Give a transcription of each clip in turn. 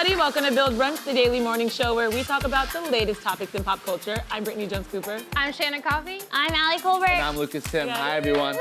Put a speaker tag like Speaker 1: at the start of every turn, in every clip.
Speaker 1: everybody. Welcome to Build Brunch, the daily morning show where we talk about the latest topics in pop culture. I'm Brittany Jones-Cooper.
Speaker 2: I'm Shannon Coffey.
Speaker 3: I'm Allie Colbert.
Speaker 4: And I'm Lucas Tim. Hi, everyone.
Speaker 3: Woo!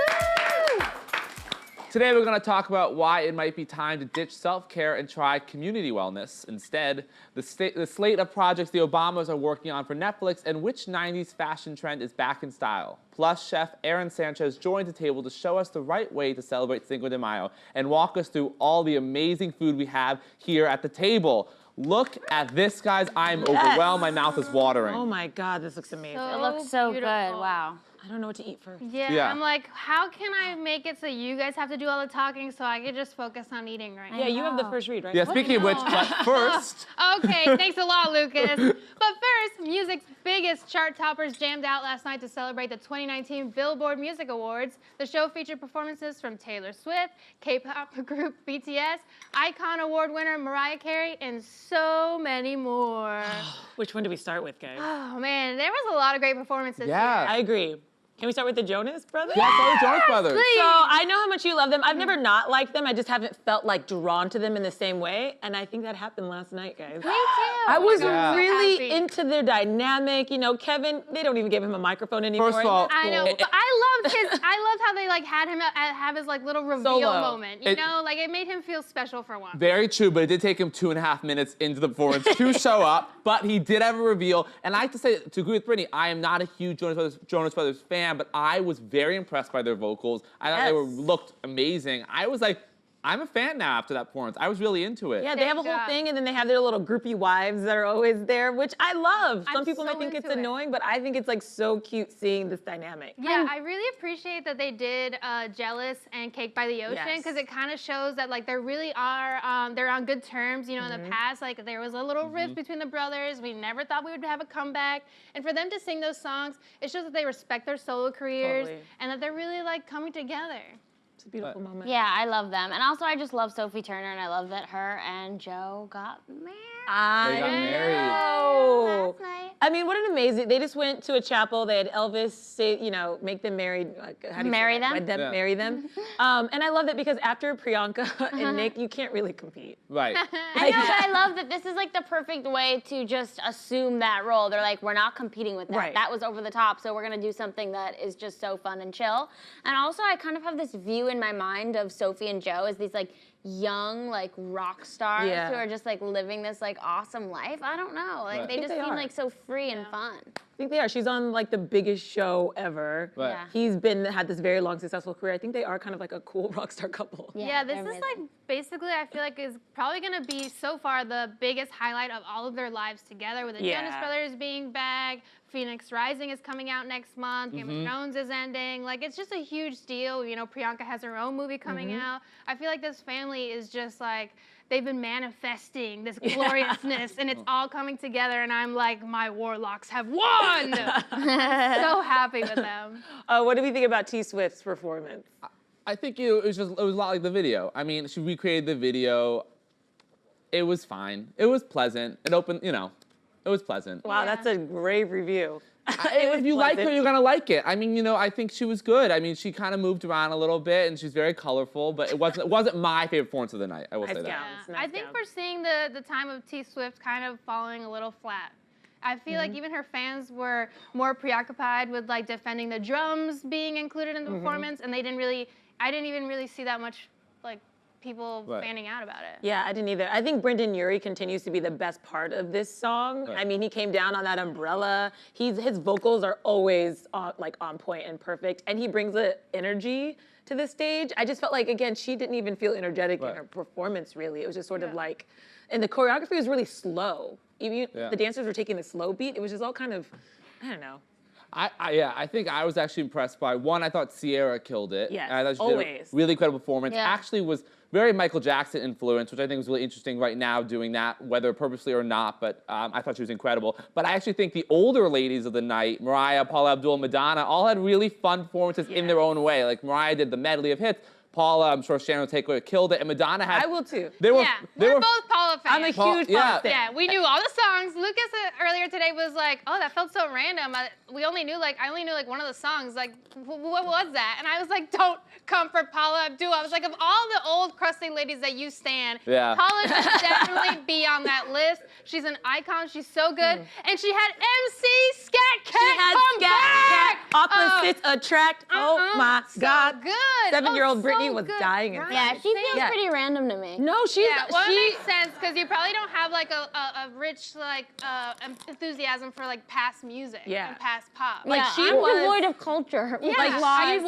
Speaker 4: Today, we're going to talk about why it might be time to ditch self-care and try community wellness. Instead, the slate of projects the Obamas are working on for Netflix and which 90s fashion trend is back in style. Plus, Chef Aaron Sanchez joins the table to show us the right way to celebrate Cinco de Mayo and walk us through all the amazing food we have here at the table. Look at this, guys. I'm overwhelmed. My mouth is watering.
Speaker 1: Oh my God, this looks amazing.
Speaker 3: It looks so
Speaker 2: beautiful.
Speaker 3: good. Wow.
Speaker 1: I don't know what to eat first.
Speaker 2: Yeah, I'm like, how can I make it so you guys have to do all the talking so I can just focus on eating right now?
Speaker 1: Yeah, you have the first read, right?
Speaker 4: Yeah, speaking of which, but first...
Speaker 2: Okay, thanks a lot, Lucas. But first, music's biggest chart toppers jammed out last night to celebrate the 2019 Billboard Music Awards. The show featured performances from Taylor Swift, K-pop group BTS, Icon Award winner Mariah Carey, and so many more.
Speaker 1: Which one do we start with, guys?
Speaker 2: Oh man, there was a lot of great performances
Speaker 4: Yeah.
Speaker 1: I agree. Can we start with the Jonas Brothers?
Speaker 4: Yeah, so the Jonas Brothers.
Speaker 2: please.
Speaker 1: So I know how much you love them. I've never not liked them. I just haven't felt like drawn to them in the same way. And I think that happened last night, guys.
Speaker 2: Me too.
Speaker 1: I was
Speaker 4: Yeah.
Speaker 1: really
Speaker 2: Happy.
Speaker 1: into their dynamic. You know, Kevin, they don't even give him a microphone anymore.
Speaker 4: First of all,
Speaker 2: I know,
Speaker 1: Cool.
Speaker 2: but I loved how they like had him have his like little reveal
Speaker 1: Solo.
Speaker 2: moment. You know, like it made him feel special for once.
Speaker 4: Very true, but it did take him 2.5 minutes into the performance to show up, but he did have a reveal. And I have to say, to agree with Brittany, I am not a huge Jonas Brothers fan, but I was very impressed by their vocals. I thought they looked amazing. I was like, I'm a fan now after that performance. I was really into it.
Speaker 1: Yeah, they have a whole
Speaker 2: Thank God.
Speaker 1: thing, and then they have their little groupie wives that are always there, which I love. Some
Speaker 2: I'm
Speaker 1: people might
Speaker 2: so
Speaker 1: think it's
Speaker 2: into it.
Speaker 1: annoying, but I think it's like so cute seeing this dynamic.
Speaker 2: Yeah, I really appreciate that they did Jealous and Cake by the Ocean
Speaker 1: Yes.
Speaker 2: because it kind of shows that like there really are, they're on good terms. You know, in the past, like there was a little rift between the brothers. We never thought we would have a comeback. And for them to sing those songs, it shows that they respect their solo careers
Speaker 1: Totally.
Speaker 2: and that they're really like coming together.
Speaker 1: It's a beautiful moment.
Speaker 3: Yeah, I love them. And also, I just love Sophie Turner, and I love that her and Joe got married
Speaker 4: They got married.
Speaker 1: know.
Speaker 3: last night.
Speaker 1: I mean, what an amazing, they just went to a chapel. They had Elvis say, you know, make them married. Like, how do you
Speaker 3: Marry
Speaker 1: say that?
Speaker 3: them?
Speaker 1: Wed them,
Speaker 4: Yeah.
Speaker 1: marry them. And I love that because after Priyanka and Nick, you can't really compete.
Speaker 4: Right.
Speaker 3: I know, but I love that this is like the perfect way to just assume that role. They're like, we're not competing with that.
Speaker 1: Right.
Speaker 3: That was over the top, so we're gonna do something that is just so fun and chill. And also, I kind of have this view in my mind of Sophie and Joe as these like young like rock stars
Speaker 1: Yeah.
Speaker 3: who are just like living this like awesome life. I don't know, like
Speaker 4: Right.
Speaker 3: they
Speaker 1: I think
Speaker 3: just
Speaker 1: they
Speaker 3: seem
Speaker 1: are.
Speaker 3: like so free and fun.
Speaker 1: I think they are. She's on like the biggest show ever.
Speaker 4: Right.
Speaker 3: Yeah.
Speaker 1: He's had this very long, successful career. I think they are kind of like a cool rock star couple.
Speaker 2: Yeah, this
Speaker 3: they're
Speaker 2: is like
Speaker 3: amazing.
Speaker 2: basically I feel like is probably gonna be so far the biggest highlight of all of their lives together with the Jonas
Speaker 1: Yeah.
Speaker 2: Brothers being back, Phoenix Rising is coming out next month, Game of Thrones is ending. Like it's just a huge deal. You know, Priyanka has her own movie coming out. I feel like this family is just like they've been manifesting this gloriousness and it's all coming together and I'm like, my warlocks have won! So happy with them.
Speaker 1: What do we think about T Swift's performance?
Speaker 4: I think it was a lot like the video. I mean, she recreated the video. It was fine. It was pleasant. It opened, you know, it was pleasant.
Speaker 1: Wow,
Speaker 2: Yeah.
Speaker 1: that's a great review.
Speaker 4: If you like her,
Speaker 1: pleasant.
Speaker 4: you're gonna like it. I mean, you know, I think she was good. I mean, she kind of moved around a little bit, and she's very colorful. But it wasn't my favorite performance of the night. I will
Speaker 1: Nice
Speaker 4: say that.
Speaker 1: gown.
Speaker 2: Yeah.
Speaker 1: Nice
Speaker 2: I think
Speaker 1: gown.
Speaker 2: we're seeing the time of T Swift kind of falling a little flat. I feel like even her fans were more preoccupied with like defending the drums being included in the performance, and I didn't even really see that much like people
Speaker 4: Right.
Speaker 2: fanning out about it.
Speaker 1: Yeah, I didn't either. I think Brendan Urie continues to be the best part of this song.
Speaker 4: Right.
Speaker 1: I mean, he came down on that umbrella. His vocals are always on point and perfect, and he brings the energy to the stage. I just felt like, again, she didn't even feel energetic in
Speaker 4: Right.
Speaker 1: her performance, really. It was just sort of
Speaker 2: Yeah.
Speaker 1: like, and the choreography was really slow. Even
Speaker 4: Yeah.
Speaker 1: the dancers were taking the slow beat. It was just all kind of, I don't know.
Speaker 4: I think I was actually impressed by one. I thought Sierra killed it.
Speaker 1: Yes,
Speaker 4: I thought she did
Speaker 1: always.
Speaker 4: a really incredible performance.
Speaker 3: Yeah.
Speaker 4: Actually, was very Michael Jackson influence, which I think is really interesting right now doing that, whether purposely or not. But I thought she was incredible. But I actually think the older ladies of the night, Mariah, Paula Abdul, Madonna, all had really fun performances in their own way. Like Mariah did the medley of hits. Paula, I'm sure Shannon will take away, killed it, and Madonna had.
Speaker 1: I will too.
Speaker 4: They were.
Speaker 2: Yeah,
Speaker 4: They
Speaker 2: we're
Speaker 4: were.
Speaker 2: both Paula fans.
Speaker 1: I'm a
Speaker 4: Paul-
Speaker 1: huge
Speaker 4: yeah.
Speaker 1: Paula fan.
Speaker 2: Yeah, we knew all the songs. Lucas earlier today was like, "Oh, that felt so random. I only knew like one of the songs. Like, what was that?" And I was like, "Don't come for Paula Abdul." I was like, of all the old crusty ladies that you stan,
Speaker 4: Yeah.
Speaker 2: Paula should definitely be on that list. She's an icon. She's so good, and she had MC Scat Cat
Speaker 1: She had
Speaker 2: come
Speaker 1: Scat
Speaker 2: back.
Speaker 1: Cat, opposites attract. Oh my
Speaker 2: so
Speaker 1: God.
Speaker 2: good.
Speaker 1: 7-year-old
Speaker 2: so
Speaker 1: Britney was
Speaker 2: good.
Speaker 1: dying inside.
Speaker 3: Yeah, she feels
Speaker 1: Yeah.
Speaker 3: pretty random to me.
Speaker 1: No, she's
Speaker 2: Yeah, well,
Speaker 1: she.
Speaker 2: it makes sense because you probably don't have like a rich like enthusiasm for like past music and past pop.
Speaker 1: Like,
Speaker 3: Yeah,
Speaker 1: she
Speaker 3: I'm
Speaker 1: was-
Speaker 3: devoid of culture.
Speaker 2: Yeah.
Speaker 1: Like
Speaker 2: I
Speaker 1: she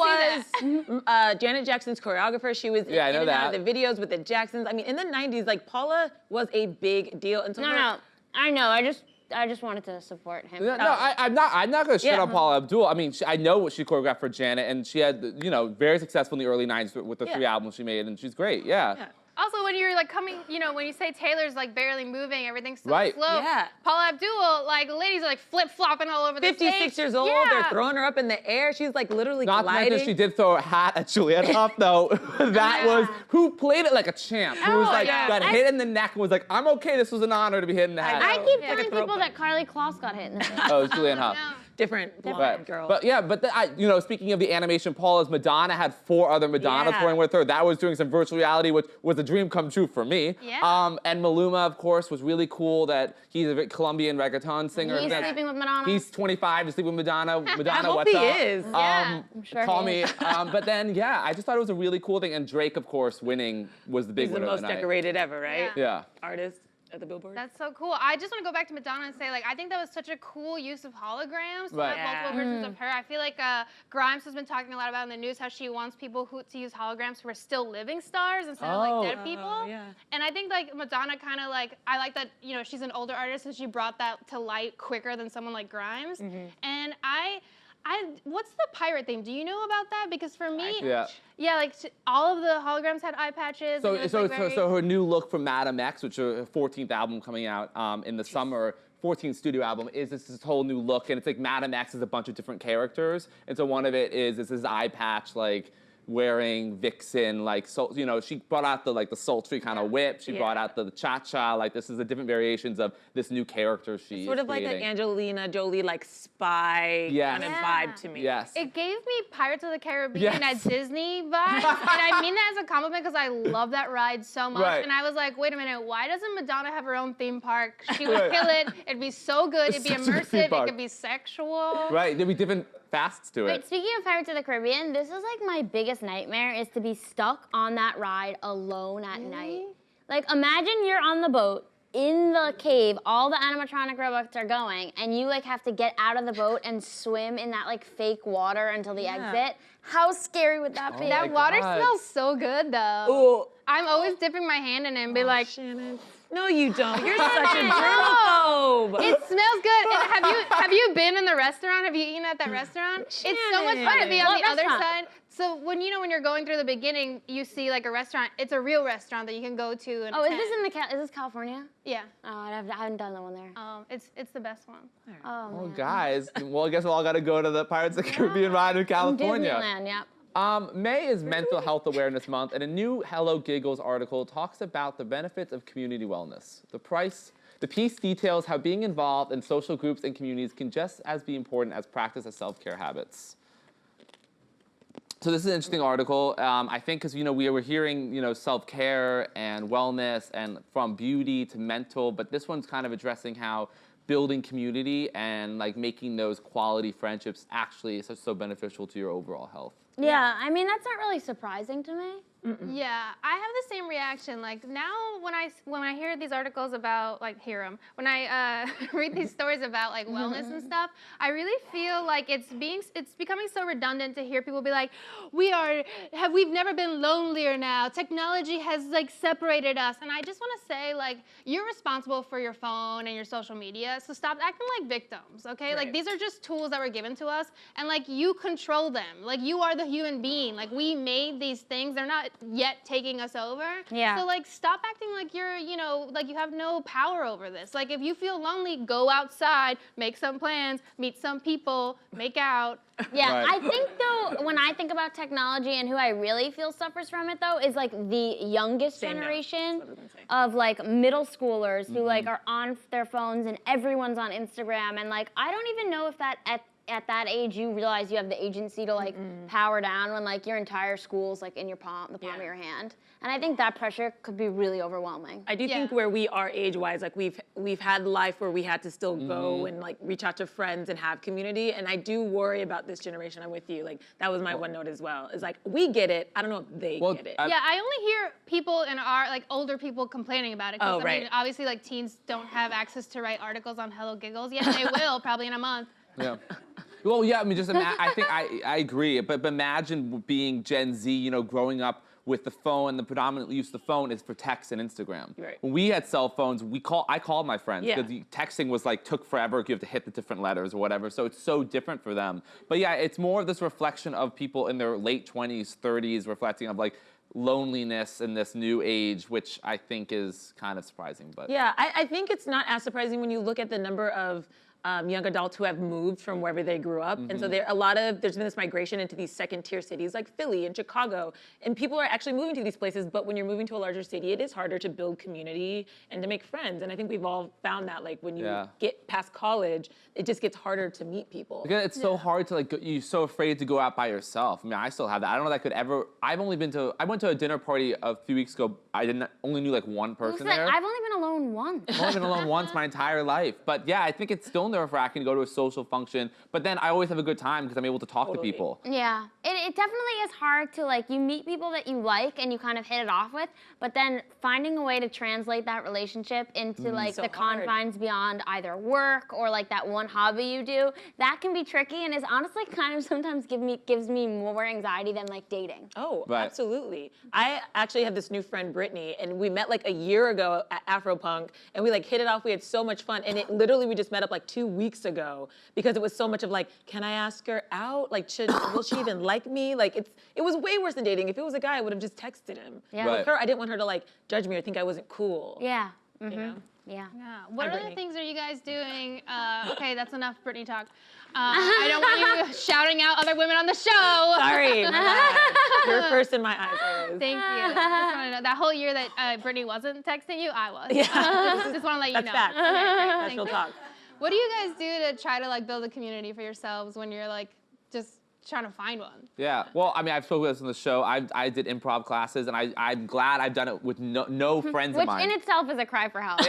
Speaker 2: see
Speaker 1: was Janet Jackson's choreographer. She was
Speaker 4: Yeah, I know
Speaker 1: in and out
Speaker 4: that.
Speaker 1: of the videos with the Jacksons. I mean, in the 90s, like Paula was a big deal. And so
Speaker 3: No, I know. I just wanted to support him.
Speaker 4: No, I'm not gonna shit
Speaker 1: Yeah.
Speaker 4: on Paula Abdul. I mean, I know what she choreographed for Janet, and she had, very successful in the early '90s with the 3 albums she made, and she's great. Yeah.
Speaker 2: Also, when you're like coming, when you say Taylor's like barely moving, everything's so
Speaker 4: Right.
Speaker 2: slow.
Speaker 1: Yeah.
Speaker 2: Paula Abdul, like ladies are like flip flopping all over the stage.
Speaker 1: 56 years old,
Speaker 2: Yeah.
Speaker 1: they're throwing her up in the air. She's like literally
Speaker 4: Not to
Speaker 1: gliding.
Speaker 4: mention she did throw a hat at Juliette Huff, though. That was who played it like a champ. Who was like
Speaker 2: yeah.
Speaker 4: got hit in the neck and was like, "I'm okay. This was an honor to be hit in the
Speaker 1: I
Speaker 4: head."
Speaker 1: know.
Speaker 3: I keep
Speaker 1: Yeah.
Speaker 3: telling
Speaker 1: Like a
Speaker 3: people
Speaker 1: throwback.
Speaker 3: that Carly Kloss got hit in the head.
Speaker 4: Oh, it was Juliette Huff.
Speaker 2: No.
Speaker 1: Different blonde
Speaker 4: Right.
Speaker 1: girl.
Speaker 4: But speaking of the animation, Paula's Madonna had 4 other Madonnas
Speaker 1: Yeah.
Speaker 4: touring with her. That was doing some virtual reality, which was a dream come true for me.
Speaker 2: Yeah.
Speaker 4: And Maluma, of course, was really cool that he's a Colombian reggaeton singer.
Speaker 3: He's sleeping with Madonna.
Speaker 4: He's 25 to sleep with Madonna. Madonna,
Speaker 1: hope
Speaker 4: what's
Speaker 1: he
Speaker 4: up?
Speaker 1: is.
Speaker 2: Yeah.
Speaker 3: I'm sure
Speaker 4: Call
Speaker 3: he
Speaker 4: me.
Speaker 3: is.
Speaker 4: But then, I just thought it was a really cool thing. And Drake, of course, winning was the big
Speaker 1: He's the
Speaker 4: winner
Speaker 1: most
Speaker 4: of the night.
Speaker 1: decorated ever, right?
Speaker 4: Yeah.
Speaker 1: Artist at the Billboard.
Speaker 2: That's so cool. I just want to go back to Madonna and say, like, I think that was such a cool use of holograms. To
Speaker 4: Right.
Speaker 2: have multiple versions of her. I feel like Grimes has been talking a lot about in the news how she wants people to use holograms who are still living stars instead of like dead people.
Speaker 1: yeah.
Speaker 2: And I think like Madonna kind of like, I like that, she's an older artist and she brought that to light quicker than someone like Grimes. And what's the pirate theme? Do you know about that? Because for me,
Speaker 4: Yeah.
Speaker 2: like all of the holograms had eye patches.
Speaker 4: So,
Speaker 2: and it was,
Speaker 4: so,
Speaker 2: like,
Speaker 4: so,
Speaker 2: very-
Speaker 4: so her new look from Madam X, which is her 14th album coming out in the summer, 14th studio album, is this whole new look, and it's like Madam X is a bunch of different characters, and so one of it is this eye patch, like wearing Vixen, like she brought out the sultry kind of whip. She brought out the cha-cha. Like this is the different variations of this new character she
Speaker 1: Sort
Speaker 4: is
Speaker 1: of like
Speaker 4: creating.
Speaker 1: an Angelina Jolie, like spy
Speaker 4: Yes.
Speaker 1: kind of
Speaker 2: Yeah.
Speaker 1: vibe to me.
Speaker 4: Yes.
Speaker 2: It gave me Pirates of the Caribbean
Speaker 4: Yes.
Speaker 2: at Disney vibes, and I mean that as a compliment because I love that ride so much.
Speaker 4: Right.
Speaker 2: And I was like, wait a minute, why doesn't Madonna have her own theme park? She would
Speaker 4: Right.
Speaker 2: kill it. It'd be so good. It'd be
Speaker 4: Such a good theme
Speaker 2: immersive. It
Speaker 4: park.
Speaker 2: could be sexual.
Speaker 4: Right, there'd be different fasts to
Speaker 3: Wait,
Speaker 4: it.
Speaker 3: speaking of Pirates of the Caribbean, this is like my biggest nightmare is to be stuck on that ride alone at night. Like imagine you're on the boat in the cave, all the animatronic robots are going, and you like have to get out of the boat and swim in that like fake water until the exit. How scary would that be?
Speaker 2: That
Speaker 4: my
Speaker 2: water
Speaker 4: God.
Speaker 2: smells so good though.
Speaker 1: Ooh.
Speaker 2: I'm always dipping my hand in it and be like,
Speaker 1: Shannon. No, you don't. You're such a germaphobe.
Speaker 2: it smells good. And have you been in the restaurant? Have you eaten at that restaurant? It's so much fun to be on
Speaker 3: What
Speaker 2: the other
Speaker 3: restaurant?
Speaker 2: side. So when you're going through the beginning, you see like a restaurant. It's a real restaurant that you can go to. And
Speaker 3: Oh, is
Speaker 2: attend.
Speaker 3: this is this California?
Speaker 2: Yeah.
Speaker 3: Oh, I haven't done that one there.
Speaker 2: It's the best one.
Speaker 3: Oh,
Speaker 4: Well,
Speaker 3: man.
Speaker 4: guys, well, I guess we all got to go to the Pirates of the Caribbean ride in California.
Speaker 3: Disneyland, yep.
Speaker 4: May is Mental Health Awareness Month, and a new Hello Giggles article talks about the benefits of community wellness. The piece details how being involved in social groups and communities can just as be important as practice of self-care habits. So this is an interesting article, I think, because we were hearing self-care and wellness and from beauty to mental, but this one's kind of addressing how building community and like making those quality friendships actually is so beneficial to your overall health.
Speaker 3: Yeah, I mean that's not really surprising to me.
Speaker 2: Yeah, I have the same reaction. Like now, when I hear these articles about when I read these stories about like wellness and stuff, I really feel like it's becoming so redundant to hear people be like, we've never been lonelier now. Technology has like separated us, and I just want to say like you're responsible for your phone and your social media, so stop acting like victims, okay?
Speaker 1: Right.
Speaker 2: Like these are just tools that were given to us, and like you control them. Like you are the human being. Like we made these things. They're not yet taking us over.
Speaker 3: Yeah.
Speaker 2: So like stop acting like you're, like you have no power over this. Like if you feel lonely, go outside, make some plans, meet some people, make out.
Speaker 3: Yeah,
Speaker 4: Right.
Speaker 3: I think though, when I think about technology and who I really feel suffers from it though, is like the youngest
Speaker 1: Same note.
Speaker 3: generation
Speaker 1: That's what I was gonna say.
Speaker 3: of like middle schoolers who like are on their phones and everyone's on Instagram, and like I don't even know if that at that age you realize you have the agency to like power down when like your entire school's like in your palm, the palm of your hand. And I think that pressure could be really overwhelming.
Speaker 1: I do think where we are age-wise, like we've had life where we had to still go and like reach out to friends and have community. And I do worry about this generation. I'm with you. Like that was my one note as well. Is like we get it. I don't know if they get it.
Speaker 2: Yeah, I only hear people in our like older people complaining about it. 'Cause, I mean, obviously like teens don't have access to write articles on Hello Giggles yet. They will probably in a month.
Speaker 4: Yeah. Well, yeah, I mean, I think I agree, but imagine being Gen Z, growing up with the phone, the predominant use of the phone is for text and Instagram.
Speaker 1: Right.
Speaker 4: When we had cell phones, I called my friends
Speaker 1: Yeah.
Speaker 4: because texting was like took forever. You have to hit the different letters or whatever. So it's so different for them. But yeah, it's more of this reflection of people in their late 20s, 30s, reflecting of like loneliness in this new age, which I think is kind of surprising. But
Speaker 1: Yeah, I think it's not as surprising when you look at the number of young adults who have moved from wherever they grew up. And so there's been this migration into these second tier cities like Philly and Chicago. And people are actually moving to these places, but when you're moving to a larger city, it is harder to build community and to make friends. And I think we've all found that like when you get past college, it just gets harder to meet people.
Speaker 4: Because it's so hard to you're so afraid to go out by yourself. I mean, I still have that. I don't know that I could ever, I went to a dinner party a few weeks ago. Only knew like one person there.
Speaker 3: I've only been alone once.
Speaker 4: I've only been alone once my entire life. But yeah, I think it's still nerve-wracking to go to a social function. But then I always have a good time because I'm able to talk to people.
Speaker 3: Yeah, it definitely is hard to like, you meet people that you like and you kind of hit it off with, but then finding a way to translate that relationship into like the confines beyond either work or like that one hobby you do, that can be tricky and is honestly kind of sometimes gives me more anxiety than like dating.
Speaker 1: Oh,
Speaker 4: Right.
Speaker 1: absolutely. I actually have this new friend, Brittany, and we met like a year ago at Afropunk, and we like hit it off. We had so much fun, and we just met up like 2 weeks ago because it was so much of like, can I ask her out? Like, will she even like me? Like, it was way worse than dating. If it was a guy, I would have just texted him.
Speaker 3: Yeah.
Speaker 4: Right.
Speaker 1: With her, I didn't want her to like judge me or think I wasn't cool.
Speaker 3: Yeah.
Speaker 1: You know?
Speaker 3: Yeah.
Speaker 2: Yeah. What
Speaker 1: Hi,
Speaker 2: other
Speaker 1: Brittany.
Speaker 2: things are you guys doing? Okay, that's enough Brittany talk. I don't want you shouting out other women on the show.
Speaker 1: Sorry, my bad. You're first in my eyes always.
Speaker 2: Thank you. Just wanna know, that whole year that Brittany wasn't texting you, I was.
Speaker 1: Yeah.
Speaker 2: Just want to let you
Speaker 1: That's
Speaker 2: know.
Speaker 1: fact.
Speaker 2: Okay, great.
Speaker 1: That's
Speaker 2: Thank
Speaker 1: real
Speaker 2: you.
Speaker 1: talk.
Speaker 2: What do you guys do to try to like build a community for yourselves when you're like just trying to find one?
Speaker 4: Yeah, well, I mean, I've spoken about this on the show. I did improv classes, and I'm glad I've done it with no friends
Speaker 3: Which
Speaker 4: of mine.
Speaker 3: in itself is a cry for help.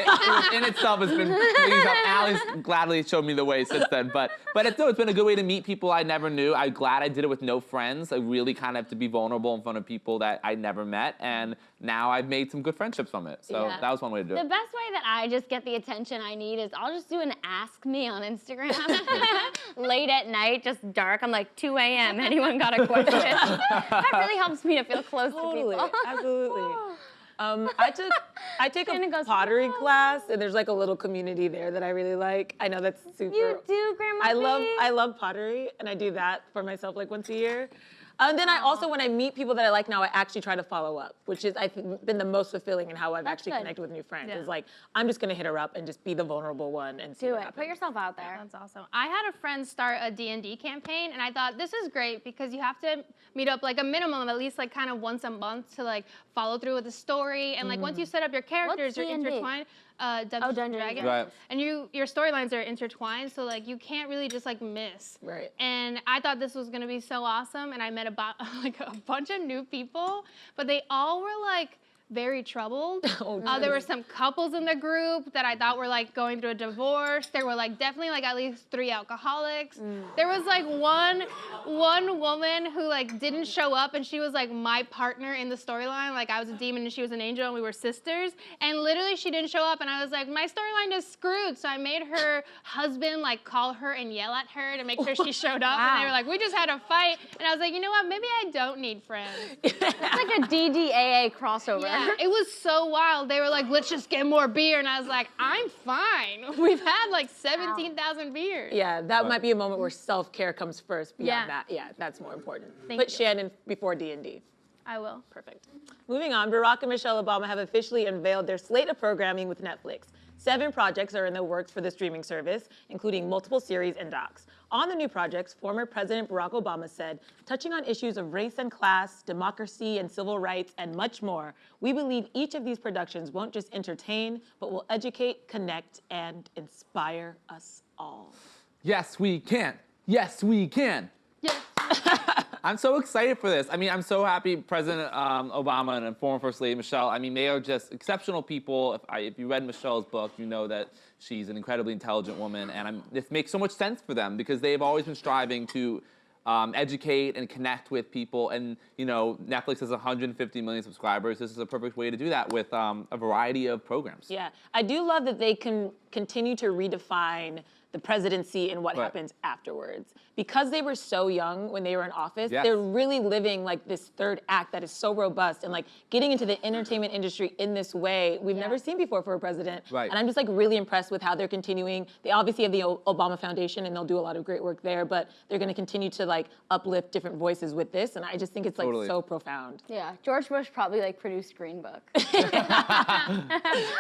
Speaker 4: In itself has been please help. Allie's gladly showed me the way since then. But it's been a good way to meet people I never knew. I'm glad I did it with no friends. I really kind of have to be vulnerable in front of people that I never met, and now I've made some good friendships from it. So
Speaker 3: Yeah.
Speaker 4: that was one way to do
Speaker 3: The
Speaker 4: it.
Speaker 3: best way that I just get the attention I need is I'll just do an ask me on Instagram. Late at night, just dark. I'm like 2 a.m. Anyone got a question? That really helps me to feel close
Speaker 1: Totally,
Speaker 3: to people.
Speaker 1: absolutely. I take
Speaker 3: Shannon
Speaker 1: a
Speaker 3: goes,
Speaker 1: pottery class, and there's like a little community there that I really like. I know that's super.
Speaker 3: You do, Grandma.
Speaker 1: I love pottery, and I do that for myself like once a year. And then I also, when I meet people that I like now, I actually try to follow up, which is, I think, been the most fulfilling in how I've actually
Speaker 3: good.
Speaker 1: connected with new friends.
Speaker 2: Yeah.
Speaker 1: It's like, I'm just gonna hit her up and just be the vulnerable one and see
Speaker 3: Do
Speaker 1: what
Speaker 3: it.
Speaker 1: happens.
Speaker 3: Put yourself out there.
Speaker 2: That's awesome. I had a friend start a D&D campaign, and I thought this is great because you have to meet up like a minimum of at least like kind of once a month to like follow through with the story. And like once you set up your characters, you're
Speaker 3: D&D?
Speaker 2: intertwined. Dungeons and Dragons.
Speaker 4: Right.
Speaker 2: And your storylines are intertwined, so like you can't really just like miss.
Speaker 1: Right.
Speaker 2: And I thought this was gonna be so awesome, and I met about like a bunch of new people, but they all were like very troubled. There were some couples in the group that I thought were like going through a divorce. There were like definitely like at least 3 alcoholics. There was like one woman who like didn't show up, and she was like my partner in the storyline. Like I was a demon and she was an angel, and we were sisters. And literally she didn't show up, and I was like, my storyline is screwed. So I made her husband like call her and yell at her to make sure she showed up. And they were like, we just had a fight. And I was like, you know what? Maybe I don't need friends.
Speaker 3: It's like a DDAA crossover.
Speaker 2: Yeah, it was so wild. They were like, let's just get more beer. And I was like, I'm fine. We've had like 17,000 beers.
Speaker 1: Yeah, that might be a moment where self-care comes first beyond
Speaker 2: Yeah.
Speaker 1: that. Yeah, that's more important.
Speaker 2: Thank
Speaker 1: But
Speaker 2: you.
Speaker 1: Shannon, before D&D.
Speaker 2: I will.
Speaker 1: Perfect. Moving on, Barack and Michelle Obama have officially unveiled their slate of programming with Netflix. 7 projects are in the works for the streaming service, including multiple series and docs. On the new projects, former President Barack Obama said, touching on issues of race and class, democracy and civil rights, and much more, we believe each of these productions won't just entertain, but will educate, connect, and inspire us all.
Speaker 4: Yes, we can. Yes, we can.
Speaker 2: Yes.
Speaker 4: I'm so excited for this. I mean, I'm so happy President Obama and former First Lady Michelle, I mean, they are just exceptional people. If you read Michelle's book, you know that she's an incredibly intelligent woman, and this makes so much sense for them because they've always been striving to educate and connect with people. And, you know, Netflix has 150 million subscribers. This is a perfect way to do that with a variety of programs.
Speaker 1: Yeah, I do love that they can continue to redefine the presidency and what happens afterwards. Because they were so young when they were in office, they're really living like this third act that is so robust and like getting into the entertainment industry in this way we've never seen before for a president.
Speaker 4: Right.
Speaker 1: And I'm just like really impressed with how they're continuing. They obviously have the Obama Foundation and they'll do a lot of great work there, but they're gonna continue to like uplift different voices with this. And I just think it's like so profound.
Speaker 3: Yeah, George Bush probably like produced Green Book.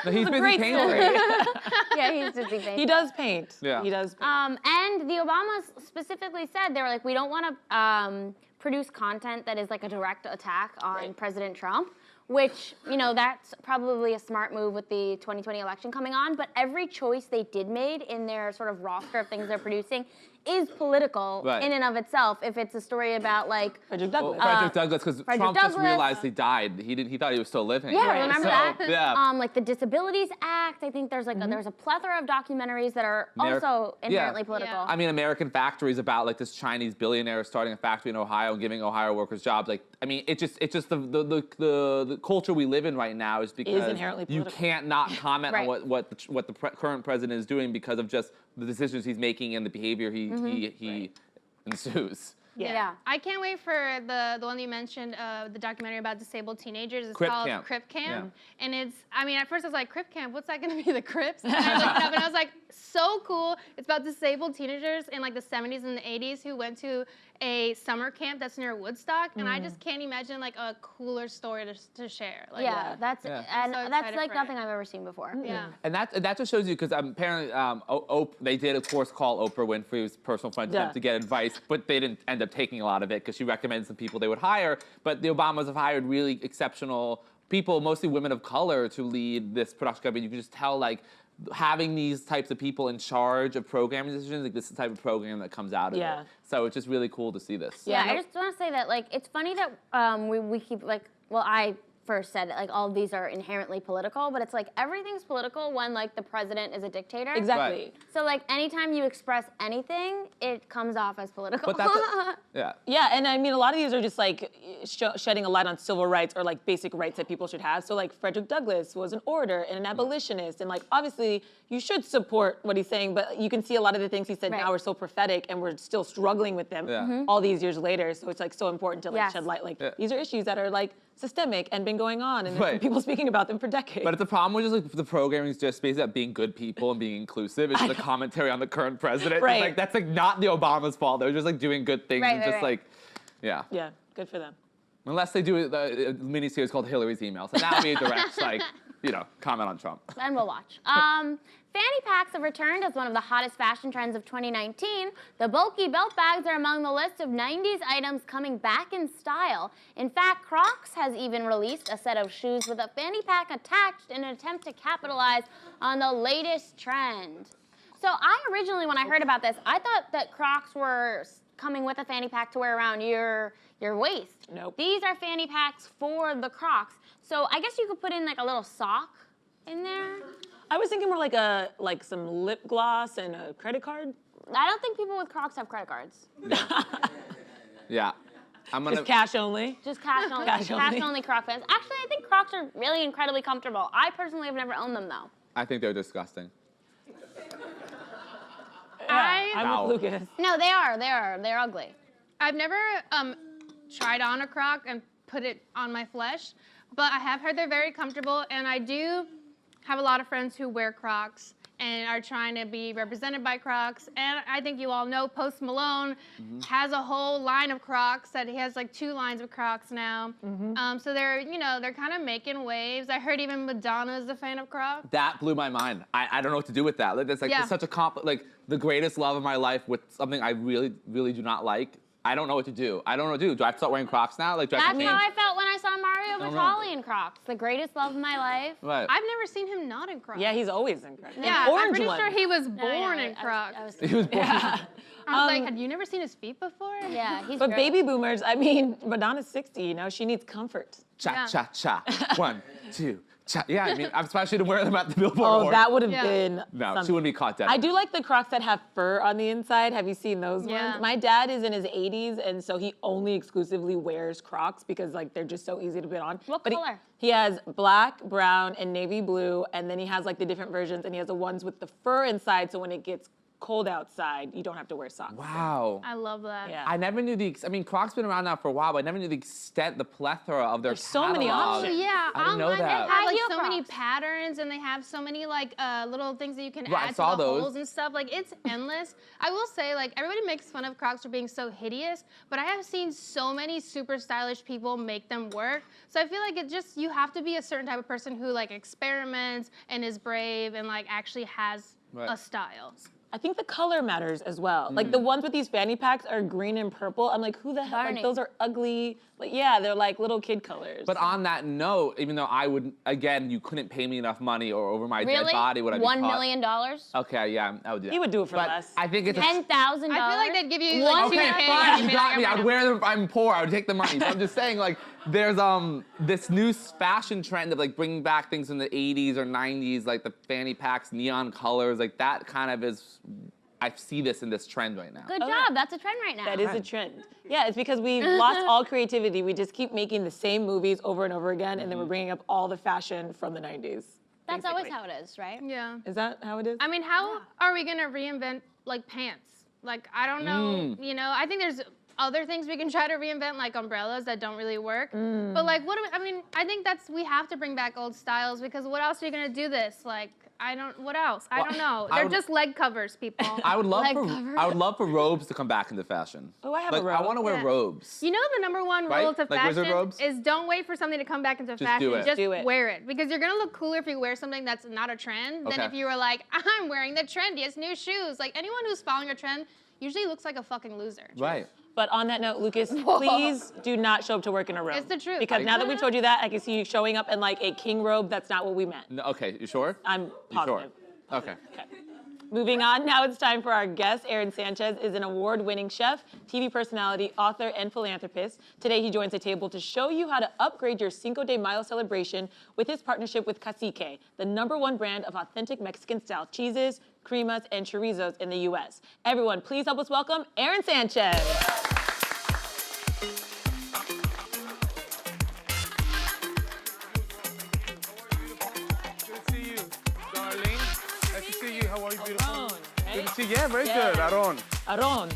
Speaker 4: No, he's busy
Speaker 1: Great
Speaker 4: painting.
Speaker 1: story.
Speaker 3: Yeah, he's just painting.
Speaker 1: He does paint.
Speaker 4: Yeah.
Speaker 1: He does paint.
Speaker 3: And the Obamas specifically said, they were like, we don't want to produce content that is like a direct attack on President Trump, which, you know, that's probably a smart move with the 2020 election coming on, but every choice they did made in their sort of roster of things they're producing is political in and of itself. If it's a story about like
Speaker 1: Frederick Douglass.
Speaker 4: Frederick Douglass, because Trump just realized he died. He thought he was still living.
Speaker 3: Yeah, remember that?
Speaker 4: Yeah.
Speaker 3: Like the Disabilities Act. I think there's like there's a plethora of documentaries that are also inherently political.
Speaker 2: Yeah.
Speaker 4: I mean, American Factory is about like this Chinese billionaire starting a factory in Ohio and giving Ohio workers jobs. Like, I mean, it's just the culture we live in right now is because
Speaker 1: inherently
Speaker 4: you
Speaker 1: political.
Speaker 4: can't not comment on what the current president is doing because of just the decisions he's making and the behavior he ensues.
Speaker 3: Yeah.
Speaker 2: I can't wait for the one you mentioned, the documentary about disabled teenagers. It's
Speaker 4: Crip
Speaker 2: called
Speaker 4: Camp.
Speaker 2: Crip Camp.
Speaker 4: Yeah.
Speaker 2: And it's, I mean, at first I was like, Crip Camp, what's that going to be, the Crips? And I looked it up and I was like, so cool. It's about disabled teenagers in like the 70s and the 80s who went to a summer camp that's near Woodstock. And I just can't imagine like a cooler story to share. Like,
Speaker 3: And
Speaker 2: so
Speaker 3: that's
Speaker 2: excited
Speaker 3: like
Speaker 2: for
Speaker 3: nothing
Speaker 2: it.
Speaker 3: I've ever seen before.
Speaker 2: Yeah.
Speaker 4: And that just shows you, because apparently they did, of course, call Oprah Winfrey's personal friend to them to get advice, but they didn't end up taking a lot of it because she recommended some people they would hire. But the Obamas have hired really exceptional people, mostly women of color, to lead this production company. You can just tell, like, having these types of people in charge of programming decisions, like this is the type of program that comes out of it. So it's just really cool to see this.
Speaker 3: Yeah, I just want to say that, like, it's funny that we keep, like, well, I first said, like, all of these are inherently political, but it's like everything's political when, like, the president is a dictator.
Speaker 1: Exactly.
Speaker 4: Right.
Speaker 3: So, like, anytime you express anything, it comes off as political.
Speaker 4: But that's
Speaker 1: Yeah, and I mean, a lot of these are just like shedding a light on civil rights or like basic rights that people should have. So like Frederick Douglass was an orator and an abolitionist, and like obviously you should support what he's saying, but you can see a lot of the things he said now are so prophetic, and we're still struggling with them all these years later. So it's like so important to like shed light. Like these are issues that are like systemic and been going on, and there's been people speaking about them for decades.
Speaker 4: But it's a problem with just like the programming is just basically about being good people and being inclusive. It's just a commentary on the current president. It's like that's like not the Obama's fault. They're just like doing good things and just like, yeah,
Speaker 1: good for them.
Speaker 4: Unless they do a miniseries called Hillary's Emails, and that'll be a direct like, you know, comment on Trump.
Speaker 3: And we'll watch. Fanny packs have returned as one of the hottest fashion trends of 2019. The bulky belt bags are among the list of 90s items coming back in style. In fact, Crocs has even released a set of shoes with a fanny pack attached in an attempt to capitalize on the latest trend. So I originally, when I heard about this, I thought that Crocs were coming with a fanny pack to wear around your waist.
Speaker 1: Nope.
Speaker 3: These are fanny packs for the Crocs. So I guess you could put in like a little sock in there.
Speaker 1: I was thinking more like some lip gloss and a credit card.
Speaker 3: I don't think people with Crocs have credit cards.
Speaker 4: Yeah.
Speaker 1: Just cash only.
Speaker 3: Just cash only. Cash only Croc fans. Actually, I think Crocs are really incredibly comfortable. I personally have never owned them though.
Speaker 4: I think they're disgusting.
Speaker 1: I'm with Lucas.
Speaker 3: No, they are. They're ugly.
Speaker 2: I've never tried on a Croc and put it on my flesh, but I have heard they're very comfortable, and I do have a lot of friends who wear Crocs, and are trying to be represented by Crocs. And I think you all know Post Malone has a whole line of Crocs. That he has like 2 lines of Crocs now. So they're kind of making waves. I heard even Madonna is a fan of Crocs.
Speaker 4: That blew my mind. I don't know what to do with that. Like, that's like it's such a like the greatest love of my life with something I really, really do not like. I don't know what to do. I don't know what to do. Do I have to start wearing Crocs now? Like, do I have
Speaker 3: That's
Speaker 4: to
Speaker 3: how
Speaker 4: change?
Speaker 3: I felt when I saw Mario Batali in Crocs. The greatest love of my life.
Speaker 4: Right.
Speaker 2: I've never seen him not in Crocs.
Speaker 1: Yeah, he's always in Crocs.
Speaker 2: Yeah,
Speaker 1: Orange
Speaker 2: I'm pretty
Speaker 1: one.
Speaker 2: sure he was
Speaker 3: No, I
Speaker 2: born
Speaker 3: know,
Speaker 2: in Crocs.
Speaker 4: He was born.
Speaker 2: I was like, had you never seen his feet before?
Speaker 3: Yeah, he's
Speaker 1: But
Speaker 3: great.
Speaker 1: baby boomers, I mean, Madonna's 60, you know, she needs comfort.
Speaker 4: Cha cha cha. 1, 2, cha. Yeah, I mean, I'm surprised she didn't wear them at the Billboard
Speaker 1: Oh,
Speaker 4: Awards.
Speaker 1: that would have
Speaker 2: Yeah.
Speaker 1: been
Speaker 4: No,
Speaker 1: something.
Speaker 4: she wouldn't be caught dead.
Speaker 1: I do like the Crocs that have fur on the inside. Have you seen those
Speaker 2: Yeah.
Speaker 1: ones? My dad is in his 80s, and so he only exclusively wears Crocs because like they're just so easy to put on.
Speaker 3: What
Speaker 1: But
Speaker 3: color?
Speaker 1: He has black, brown, and navy blue, and then he has like the different versions, and he has the ones with the fur inside, so when it gets cold outside, you don't have to wear socks.
Speaker 4: Wow.
Speaker 2: I love that.
Speaker 1: Yeah.
Speaker 4: I never knew I mean, Crocs been around now for a while, but I never knew the extent, the plethora of their
Speaker 1: There's so many
Speaker 4: catalog.
Speaker 2: Oh
Speaker 1: options.
Speaker 2: yeah,
Speaker 4: I didn't know
Speaker 2: online
Speaker 4: that.
Speaker 2: they have
Speaker 3: High
Speaker 2: like
Speaker 3: heel
Speaker 2: so many
Speaker 3: Crocs.
Speaker 2: patterns, and they have so many like little things that you can
Speaker 4: Right, I
Speaker 2: add to
Speaker 4: saw
Speaker 2: the
Speaker 4: those.
Speaker 2: holes and stuff. Like it's endless. I will say, like everybody makes fun of Crocs for being so hideous, but I have seen so many super stylish people make them work. So I feel like you have to be a certain type of person who like experiments and is brave and like actually has
Speaker 4: Right.
Speaker 2: a style.
Speaker 1: I think the color matters as well. Like the ones with these fanny packs are green and purple. I'm like, who the hell? Like
Speaker 3: Barney.
Speaker 1: those are ugly. Like yeah, they're like little kid colors.
Speaker 4: But on that note, even though I would, again, you couldn't pay me enough money or over my dead
Speaker 3: Really?
Speaker 4: body would I be
Speaker 3: $1
Speaker 4: caught.
Speaker 3: million?
Speaker 4: Okay, yeah, I would do that.
Speaker 1: He would do it for
Speaker 4: but
Speaker 1: less.
Speaker 4: I think it's
Speaker 3: $10,000?
Speaker 2: I feel like they'd give you
Speaker 3: One
Speaker 2: like
Speaker 4: Okay,
Speaker 2: 2K,
Speaker 4: fine,
Speaker 2: you'd
Speaker 4: you
Speaker 2: be
Speaker 4: got
Speaker 2: like,
Speaker 4: me.
Speaker 2: "I'm
Speaker 4: I'd
Speaker 2: gonna-"
Speaker 4: wear them if I'm poor. I would take the money. But I'm just saying, like, there's this new fashion trend of like bringing back things from the 80s or 90s, like the fanny packs, neon colors, like that kind of is. I see this in this trend right now.
Speaker 3: Good
Speaker 1: Oh,
Speaker 3: job.
Speaker 1: yeah.
Speaker 3: That's a trend right now.
Speaker 1: That is a trend. Yeah, it's because we've lost all creativity. We just keep making the same movies over and over again, and then we're bringing up all the fashion from the 90s.
Speaker 3: That's always
Speaker 1: basically.
Speaker 3: how it is, right?
Speaker 2: Yeah.
Speaker 1: Is that how it is?
Speaker 2: I mean, how are we gonna reinvent like pants? Like I don't know. You know, I think there's other things we can try to reinvent, like umbrellas that don't really work. But like, I mean, I think we have to bring back old styles because what else are you gonna do this? Like, what else? I
Speaker 4: Well,
Speaker 2: don't know.
Speaker 4: I
Speaker 2: They're
Speaker 4: would-
Speaker 2: just leg covers, people.
Speaker 4: I would love
Speaker 3: Leg
Speaker 4: for
Speaker 3: cover.
Speaker 4: I would love for robes to come back into fashion.
Speaker 1: Oh, I have
Speaker 4: like,
Speaker 1: a robe.
Speaker 4: I want to wear
Speaker 2: Yeah.
Speaker 4: robes.
Speaker 2: You know the number one
Speaker 4: Right?
Speaker 2: rule to
Speaker 4: Like wizard
Speaker 2: fashion
Speaker 4: robes?
Speaker 2: is don't wait for something to come back into fashion.
Speaker 4: do it.
Speaker 2: Just
Speaker 1: Do it.
Speaker 2: wear it. Because you're gonna look cooler if you wear something that's not a trend than
Speaker 4: Okay.
Speaker 2: if you were like, I'm wearing the trendiest new shoes. Like anyone who's following a trend usually looks like a fucking loser.
Speaker 4: Right.
Speaker 1: But on that note, Lucas, please do not show up to work in a robe.
Speaker 2: It's the truth.
Speaker 1: Because now that we've told you that, I can see you showing up in like a king robe. That's not what we meant.
Speaker 4: No, okay, you sure?
Speaker 1: I'm
Speaker 4: You
Speaker 1: positive.
Speaker 4: sure? Okay.
Speaker 1: Moving on, now it's time for our guest. Aaron Sanchez is an award-winning chef, TV personality, author, and philanthropist. Today, he joins the table to show you how to upgrade your Cinco de Mayo celebration with his partnership with Cacique, the #1 brand of authentic Mexican-style cheeses, cremas, and chorizos in the U.S. Everyone, please help us welcome Aaron Sanchez.
Speaker 5: Good to see you, darling. Nice to see you. How are you, beautiful?
Speaker 1: Aaron,
Speaker 5: Good to see you. Yeah, very
Speaker 1: Yes.
Speaker 5: good. Aaron.
Speaker 1: Aaron.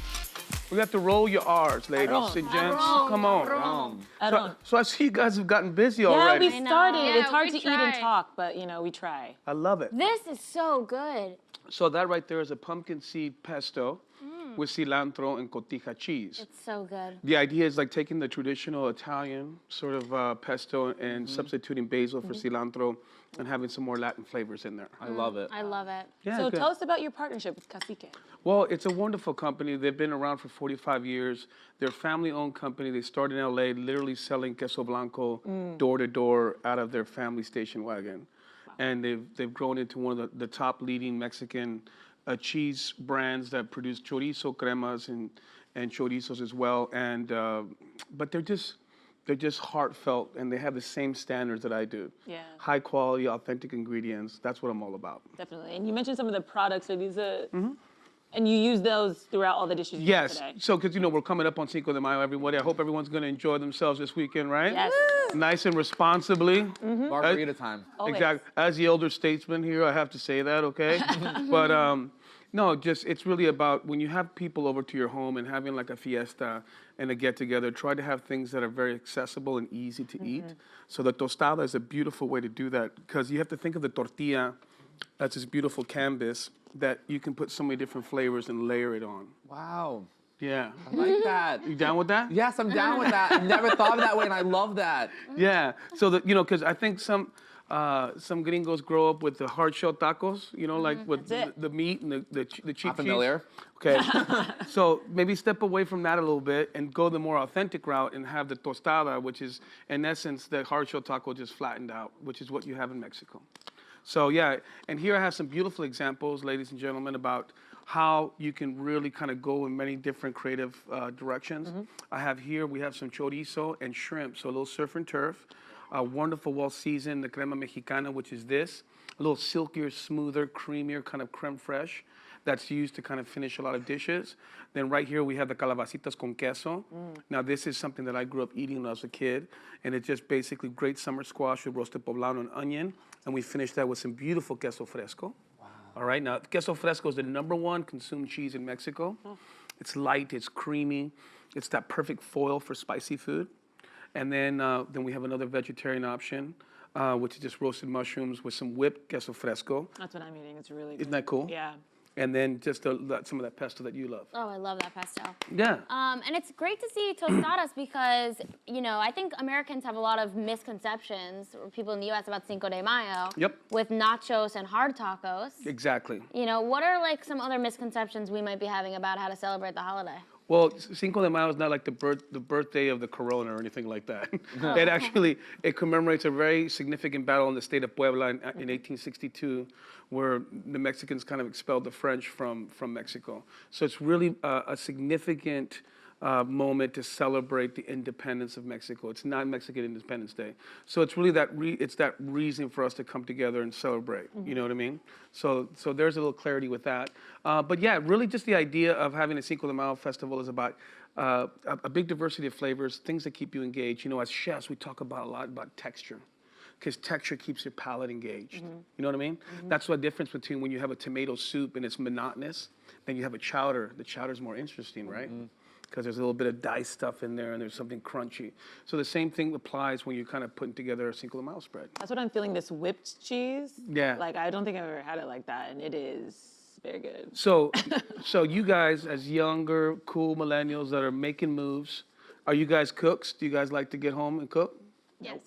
Speaker 5: We have to roll your R's, ladies
Speaker 1: Aaron.
Speaker 5: and gents.
Speaker 2: Aaron.
Speaker 5: Come on.
Speaker 2: Aaron.
Speaker 1: Aaron.
Speaker 5: So I see you guys have gotten busy
Speaker 1: Yeah,
Speaker 5: already.
Speaker 1: we started.
Speaker 2: Yeah,
Speaker 1: It's hard
Speaker 2: we
Speaker 1: to eat and
Speaker 2: try.
Speaker 1: talk, but you know, we try.
Speaker 5: I love it.
Speaker 3: This is so good.
Speaker 5: So that right there is a pumpkin seed pesto with cilantro and cotija cheese.
Speaker 3: It's so good.
Speaker 5: The idea is like taking the traditional Italian sort of pesto and substituting basil for cilantro and having some more Latin flavors in there.
Speaker 4: I love it.
Speaker 3: I love it.
Speaker 5: Yeah,
Speaker 1: So
Speaker 5: good.
Speaker 1: tell us about your partnership with Cacique.
Speaker 5: Well, it's a wonderful company. They've been around for 45 years. They're a family-owned company. They started in LA, literally selling queso blanco door to door out of their family station wagon. And they've grown into one of the top leading Mexican cheese brands that produce chorizo cremas and chorizos as well. And but they're just heartfelt, and they have the same standards that I do.
Speaker 1: Yeah.
Speaker 5: High quality, authentic ingredients. That's what I'm all about.
Speaker 1: Definitely. And you mentioned some of the products. Are these and you use those throughout all the dishes you make
Speaker 5: Yes.
Speaker 1: today?
Speaker 5: So, because, we're coming up on Cinco de Mayo, everybody. I hope everyone's going to enjoy themselves this weekend, right?
Speaker 1: Yes.
Speaker 5: Nice and responsibly.
Speaker 4: Margarita time.
Speaker 1: Always.
Speaker 5: Exactly. As the elder statesman here, I have to say that, okay? But no, it's really about when you have people over to your home and having like a fiesta and a get-together, try to have things that are very accessible and easy to eat. So the tostada is a beautiful way to do that because you have to think of the tortilla That's this beautiful canvas that you can put so many different flavors and layer it on.
Speaker 4: Wow.
Speaker 5: Yeah.
Speaker 4: I like that.
Speaker 5: You down with that?
Speaker 4: Yes, I'm down with that. I never thought of it that way, and I love that.
Speaker 5: Yeah. So that, you know, because I think some gringos grow up with the hard shell tacos, you know, like with the meat and the cheap
Speaker 4: Not familiar.
Speaker 5: Okay. So maybe step away from that a little bit and go the more authentic route and have the tostada, which is in essence the hard shell taco just flattened out, which is what you have in Mexico. So yeah, and here I have some beautiful examples, ladies and gentlemen, about how you can really kind of go in many different creative directions. We have some chorizo and shrimp, so a little surf and turf, a wonderful, well-seasoned, the crema mexicana, which is this, a little silkier, smoother, creamier kind of creme fraiche that's used to kind of finish a lot of dishes. Then right here we have the calabacitas con queso. Now this is something that I grew up eating when I was a kid, and it's just basically great summer squash with roasted poblano and onion, and we finish that with some beautiful queso fresco. All right, now queso fresco is the #1 consumed cheese in Mexico. It's light, it's creamy, it's that perfect foil for spicy food. And then we have another vegetarian option, which is just roasted mushrooms with some whipped queso fresco.
Speaker 1: That's what I'm eating. It's really good.
Speaker 5: Isn't that cool?
Speaker 1: Yeah.
Speaker 5: And then just some of that pesto that you love.
Speaker 3: Oh, I love that pesto.
Speaker 5: Yeah.
Speaker 3: And it's great to see tostadas because, you know, I think Americans have a lot of misconceptions, or people in the U.S. about Cinco de Mayo.
Speaker 5: Yep.
Speaker 3: With nachos and hard tacos.
Speaker 5: Exactly.
Speaker 3: You know, what are like some other misconceptions we might be having about how to celebrate the holiday?
Speaker 5: Well, Cinco de Mayo is not like the birthday of the Corona or anything like that. It commemorates a very significant battle in the state of Puebla in 1862, where the Mexicans kind of expelled the French from Mexico. So it's really a significant moment to celebrate the independence of Mexico. It's not Mexican Independence Day. So it's really that reason for us to come together and celebrate. You know what I mean? So there's a little clarity with that. But yeah, really just the idea of having a Cinco de Mayo festival is about a big diversity of flavors, things that keep you engaged. You know, as chefs, we talk about a lot about texture, because texture keeps your palate engaged. You know what I mean? That's the difference between when you have a tomato soup and it's monotonous, then you have a chowder. The chowder's more interesting, right? Because there's a little bit of diced stuff in there and there's something crunchy. So the same thing applies when you're kind of putting together a Cinco de Mayo spread.
Speaker 1: That's what I'm feeling, this whipped cheese.
Speaker 5: Yeah.
Speaker 1: Like, I don't think I've ever had it like that, and it is very good.
Speaker 5: So you guys, as younger, cool millennials that are making moves, are you guys cooks? Do you guys like to get home and cook?
Speaker 3: Yes.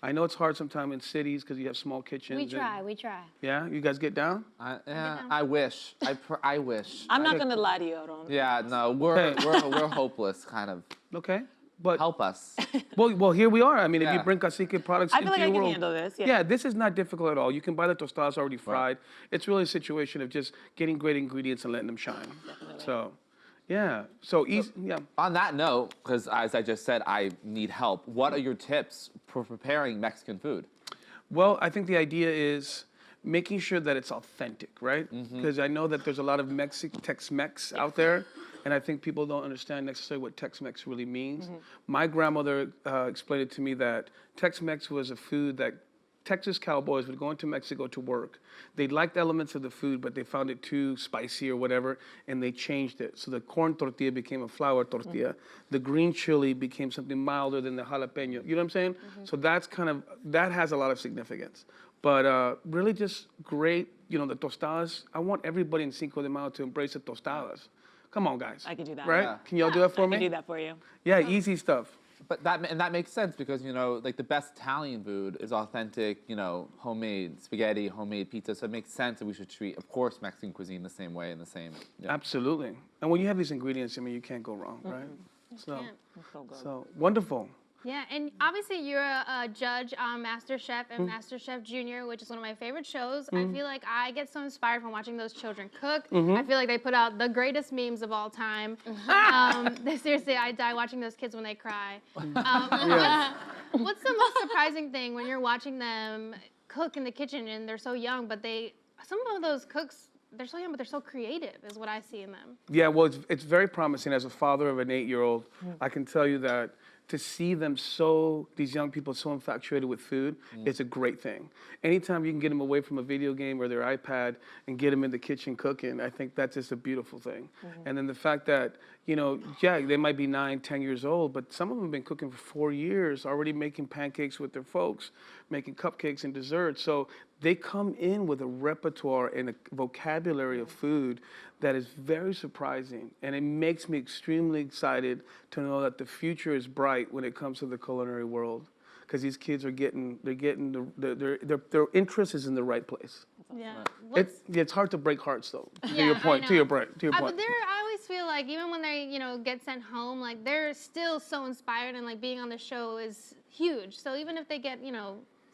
Speaker 5: I know it's hard sometimes in cities because you have small kitchens.
Speaker 3: We try.
Speaker 5: Yeah, you guys get down?
Speaker 4: I wish. I wish.
Speaker 1: I'm not gonna lie to you, Aaron.
Speaker 4: Yeah, no, we're hopeless, kind of.
Speaker 5: Okay, but
Speaker 4: Help us.
Speaker 5: well, here we are. I mean, if you
Speaker 4: Yeah.
Speaker 5: bring cacique products
Speaker 1: I
Speaker 5: into
Speaker 1: feel like
Speaker 5: your
Speaker 1: I can
Speaker 5: world,
Speaker 1: handle this.
Speaker 5: yeah, this is not difficult at all. You can buy the tostadas already fried. It's really a situation of just getting great ingredients and letting them shine. So, yeah. So easy. Yeah.
Speaker 4: On that note, because as I just said, I need help. What are your tips for preparing Mexican food?
Speaker 5: Well, I think the idea is making sure that it's authentic, right? Because I know that there's a lot of Tex-Mex out there, and I think people don't understand necessarily what Tex-Mex really means. My grandmother explained it to me that Tex-Mex was a food that Texas cowboys would go into Mexico to work. They liked elements of the food, but they found it too spicy or whatever, and they changed it. So the corn tortilla became a flour tortilla. The green chili became something milder than the jalapeno. You know what I'm saying? So that has a lot of significance. But really just great, you know, the tostadas. I want everybody in Cinco de Mayo to embrace the tostadas. Come on, guys.
Speaker 1: I can do that.
Speaker 5: Right?
Speaker 4: Yeah.
Speaker 5: Can y'all do that for
Speaker 1: I
Speaker 5: me?
Speaker 1: can do that for you.
Speaker 5: Yeah, easy stuff.
Speaker 4: But that makes sense because, you know, like the best Italian food is authentic, you know, homemade spaghetti, homemade pizza. So it makes sense that we should treat, of course, Mexican cuisine the same way and the same. Yeah.
Speaker 5: Absolutely. And when you have these ingredients, I mean, you can't go wrong, right? So,
Speaker 2: can't.
Speaker 1: So good.
Speaker 5: so wonderful.
Speaker 2: Yeah, and obviously you're a judge on MasterChef and MasterChef Junior, which is one of my favorite shows. I feel like I get so inspired from watching those children cook. I feel like they put out the greatest memes of all time. Seriously, I die watching those kids when they cry. What's the most surprising thing when you're watching them cook in the kitchen and they're so young, but some of those cooks, they're so young, but they're so creative, is what I see in them.
Speaker 5: Yeah, well, it's very promising. As a father of an 8-year-old, I can tell you that to see them these young people so infatuated with food, is a great thing. Anytime you can get them away from a video game or their iPad and get them in the kitchen cooking, I think that's just a beautiful thing. And then the fact that, you know, yeah, they might be 9, 10 years old, but some of them have been cooking for 4 years, already making pancakes with their folks, making cupcakes and desserts. So they come in with a repertoire and a vocabulary of food that is very surprising, and it makes me extremely excited to know that the future is bright when it comes to the culinary world, because these kids are getting their interest is in the right place.
Speaker 2: Yeah.
Speaker 5: It's hard to break hearts though.
Speaker 2: Yeah,
Speaker 5: to your
Speaker 2: I
Speaker 5: point.
Speaker 2: know.
Speaker 5: To your point.
Speaker 2: But I always feel like even when they, get sent home, like they're still so inspired, and like being on the show is huge. So even if they get,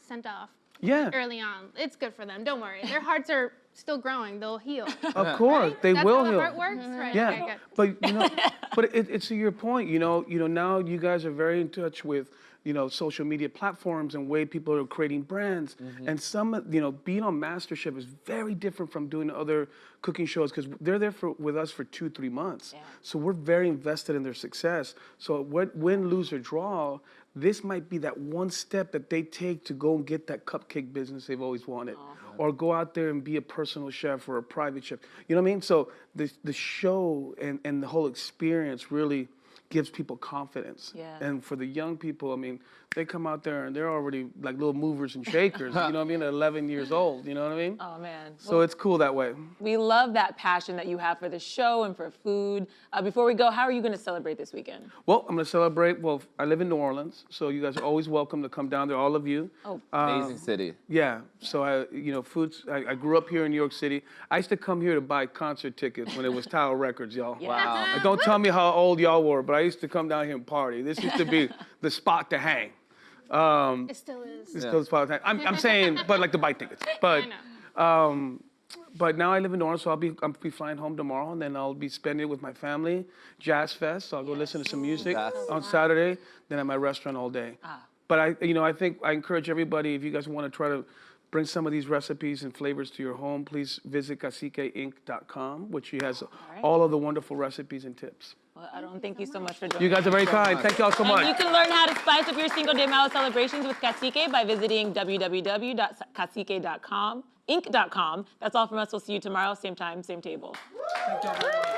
Speaker 2: sent off early on, it's good for them. Don't worry. Their hearts are still growing. They'll heal.
Speaker 5: Of course,
Speaker 2: Right?
Speaker 5: they
Speaker 2: That's
Speaker 5: will
Speaker 2: how the
Speaker 5: heal.
Speaker 2: heart works? Right.
Speaker 5: Yeah,
Speaker 2: Okay, good.
Speaker 5: but it's to your point. Now you guys are very in touch with social media platforms and way people are creating brands. And some being on MasterChef is very different from doing other cooking shows because they're there with us for 2-3 months. So we're very invested in their success. So win, lose or draw, this might be that one step that they take to go and get that cupcake business they've always wanted. Or go out there and be a personal chef or a private chef. You know what I mean? So the show and the whole experience really gives people confidence.
Speaker 1: Yeah.
Speaker 5: And for the young people, I mean, they come out there and they're already like little movers and shakers, you know what I mean? At 11 years old, you know what I mean?
Speaker 1: Oh, man.
Speaker 5: So it's cool that way.
Speaker 1: We love that passion that you have for the show and for food. Before we go, how are you going to celebrate this weekend?
Speaker 5: Well, I'm going to celebrate. Well, I live in New Orleans, so you guys are always welcome to come down there, all of you.
Speaker 1: Oh,
Speaker 4: Amazing city.
Speaker 5: Yeah, so I grew up here in New York City. I used to come here to buy concert tickets when it was Tower Records, y'all.
Speaker 4: Wow.
Speaker 5: And don't tell me how old y'all were, but I used to come down here and party. This used to be the spot to hang.
Speaker 2: It still is.
Speaker 5: It's still the spot to hang. I'm saying, but like to buy tickets. But
Speaker 2: I know.
Speaker 5: but now I live in New Orleans, so I'll be flying home tomorrow, and then I'll be spending it with my family. Jazz Fest, so I'll go listen to some music on Saturday. Then at my restaurant all day. But I think I encourage everybody, if you guys want to try to bring some of these recipes and flavors to your home, please visit caciqueinc.com, which has all of the wonderful recipes and tips.
Speaker 1: well, I don't thank you so much for joining
Speaker 5: You guys are very kind. Thank y'all so much.
Speaker 1: And you can learn how to spice up your Cinco de Mayo celebrations with Cacique by visiting www.cacique.com, inc.com. That's all from us. We'll see you tomorrow, same time, same table.
Speaker 5: Thank y'all very much.